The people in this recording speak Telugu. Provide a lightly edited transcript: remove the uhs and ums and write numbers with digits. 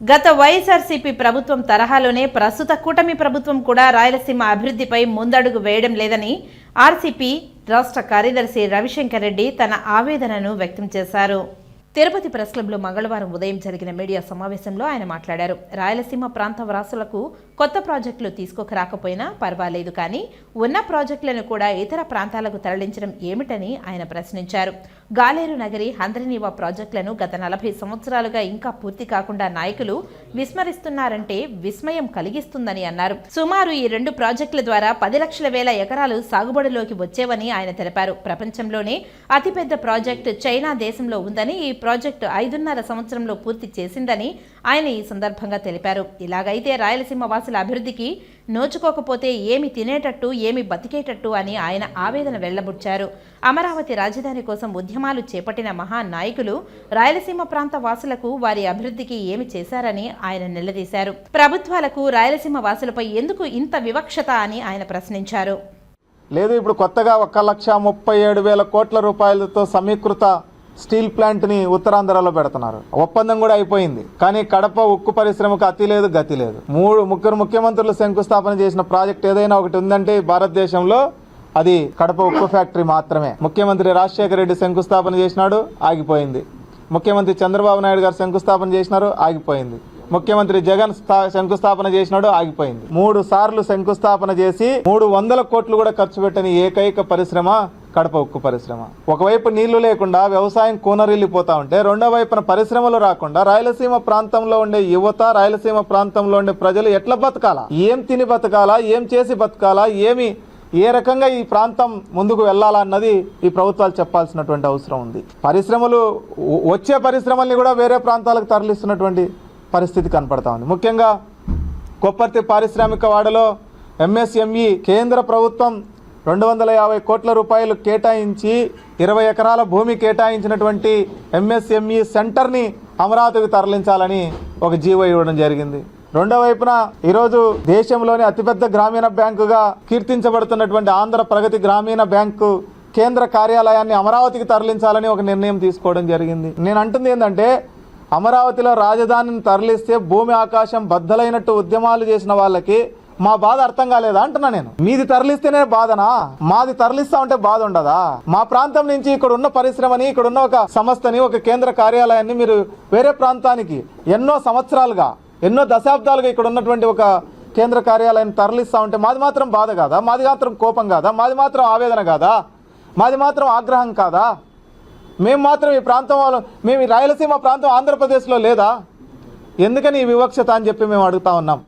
గత వైఎస్ఆర్సీపీ ప్రభుత్వం తరహాలోనే ప్రస్తుత కూటమి ప్రభుత్వం కూడా రాయలసీమ అభివృద్ధిపై ముందడుగు వేయడం లేదని ఆర్సీపీ రాష్ట్ర కార్యదర్శి రవిశంకర్ రెడ్డి తన ఆవేదనను వ్యక్తం చేశారు. తిరుపతి ప్రెస్ క్లబ్లో మంగళవారం ఉదయం జరిగిన మీడియా సమావేశంలో ఆయన మాట్లాడారు. రాయలసీమ ప్రాంత వాసులకు కొత్త ప్రాజెక్టులు తీసుకోకరాకపోయినా పర్వాలేదు, కానీ ఉన్న ప్రాజెక్టులను కూడా ఇతర ప్రాంతాలకు తరలించడం ఏమిటని ఆయన ప్రశ్నించారు. గాలేరు నగరి, హంద్రినీవా ప్రాజెక్టులను గత 40 సంవత్సరాలుగా ఇంకా పూర్తి కాకుండా నాయకులు విస్మరిస్తున్నారంటే విస్మయం కలిగిస్తుందని అన్నారు. సుమారు ఈ 2 ప్రాజెక్టుల ద్వారా 10 లక్షల వేల ఎకరాలు సాగుబడిలోకి వచ్చేవని ఆయన తెలిపారు. ప్రపంచంలోనే అతిపెద్ద ప్రాజెక్టు చైనా దేశంలో ఉందని, ఈ ప్రాజెక్టు 5.5 సంవత్సరంలో పూర్తి చేసిందని ఆయన ఈ సందర్భంగా తెలిపారు. ఇలాగైతే రాయలసీమ వాసుల అభివృద్ధికి నోచుకోకపోతే ఏమి తినేటట్టు, ఏమి బతికేటట్టు అని ఆయన ఆవేదన వెళ్లబుచ్చారు. అమరావతి రాజధాని కోసం ఉద్యమాలు చేపట్టిన మహానాయకులు రాయలసీమ ప్రాంత వాసులకు వారి అభివృద్ధికి ఏమి చేశారని ఆయన నిలదీశారు. ప్రభుత్వాలకు రాయలసీమ వాసులపై ఎందుకు ఇంత వివక్షత అని ఆయన ప్రశ్నించారు. లేదు, ఇప్పుడు కొత్తగా 1,37,000 కోట్ల రూపాయలతో సమీకృత స్టీల్ ప్లాంట్ని ఉత్తరాంధ్రలో పెడుతున్నారు. ఒప్పందం కూడా అయిపోయింది. కానీ కడప ఉక్కు పరిశ్రమకు అతి లేదు, గతి లేదు. ముఖ్యమంత్రులు శంకుస్థాపన చేసిన ప్రాజెక్ట్ ఏదైనా ఒకటి ఉందంటే భారతదేశంలో అది కడప ఉక్కు ఫ్యాక్టరీ మాత్రమే. ముఖ్యమంత్రి రాజశేఖర రెడ్డి శంకుస్థాపన చేసినాడు, ఆగిపోయింది. ముఖ్యమంత్రి చంద్రబాబు నాయుడు గారు శంకుస్థాపన చేసినారు, ఆగిపోయింది. ముఖ్యమంత్రి జగన్ శంకుస్థాపన చేసినాడు, ఆగిపోయింది. 3 సార్లు శంకుస్థాపన చేసి 300 కోట్లు కూడా ఖర్చు పెట్టని ఏకైక పరిశ్రమ కడప ఉక్కు పరిశ్రమ. ఒకవైపు నీళ్లు లేకుండా వ్యవసాయం కూనరిల్లిపోతా ఉంటే, రెండో వైపున పరిశ్రమలు రాకుండా రాయలసీమ ప్రాంతంలో ఉండే యువత, రాయలసీమ ప్రాంతంలో ఉండే ప్రజలు ఎట్లా బతకాలా, ఏం తిని బతకాలా, ఏం చేసి బతకాలా, ఏ రకంగా ఈ ప్రాంతం ముందుకు వెళ్ళాలా అన్నది ఈ ప్రభుత్వాలు చెప్పాల్సినటువంటి అవసరం ఉంది. వచ్చే పరిశ్రమల్ని కూడా వేరే ప్రాంతాలకు తరలిస్తున్నటువంటి పరిస్థితి కనపడతా ఉంది. ముఖ్యంగా కొప్పర్తి పారిశ్రామిక వాడలో ఎంఎస్ఎంఈ కేంద్ర ప్రభుత్వం 250 కోట్ల రూపాయలు కేటాయించి 20 ఎకరాల భూమి కేటాయించినటువంటి ఎంఎస్ఎంఈ సెంటర్ని అమరావతికి తరలించాలని ఒక జీవో ఇవ్వడం జరిగింది. రెండో వైపున ఈరోజు దేశంలోని అతిపెద్ద గ్రామీణ బ్యాంకుగా కీర్తించబడుతున్నటువంటి ఆంధ్ర ప్రగతి గ్రామీణ బ్యాంకు కేంద్ర కార్యాలయాన్ని అమరావతికి తరలించాలని ఒక నిర్ణయం తీసుకోవడం జరిగింది. నేను అంటుంది ఏంటంటే, అమరావతిలో రాజధానిని తరలిస్తే భూమి ఆకాశం బద్దలైనట్టు ఉద్యమాలు చేసిన వాళ్ళకి మా బాధ అర్థం కాలేదా అంటున్నా నేను. మీది తరలిస్తేనే బాధనా? మాది తరలిస్తా ఉంటే బాధ ఉండదా? మా ప్రాంతం నుంచి ఇక్కడ ఉన్న పరిశ్రమని, ఇక్కడ ఉన్న ఒక సంస్థని, ఒక కేంద్ర కార్యాలయాన్ని మీరు వేరే ప్రాంతానికి ఎన్నో సంవత్సరాలుగా, ఎన్నో దశాబ్దాలుగా ఇక్కడ ఉన్నటువంటి ఒక కేంద్ర కార్యాలయాన్ని తరలిస్తా ఉంటే మాది మాత్రం బాధ కాదా? మాది మాత్రం కోపం కాదా? మాది మాత్రం ఆవేదన కాదా? మాది మాత్రం ఆగ్రహం కాదా? మేము మాత్రం ఈ ప్రాంతం వాళ్ళు, మేము ఈ రాయలసీమ ప్రాంతం ఆంధ్రప్రదేశ్లో లేదా? ఎందుకని ఈ వివక్షత అని చెప్పి మేము అడుగుతా ఉన్నాం.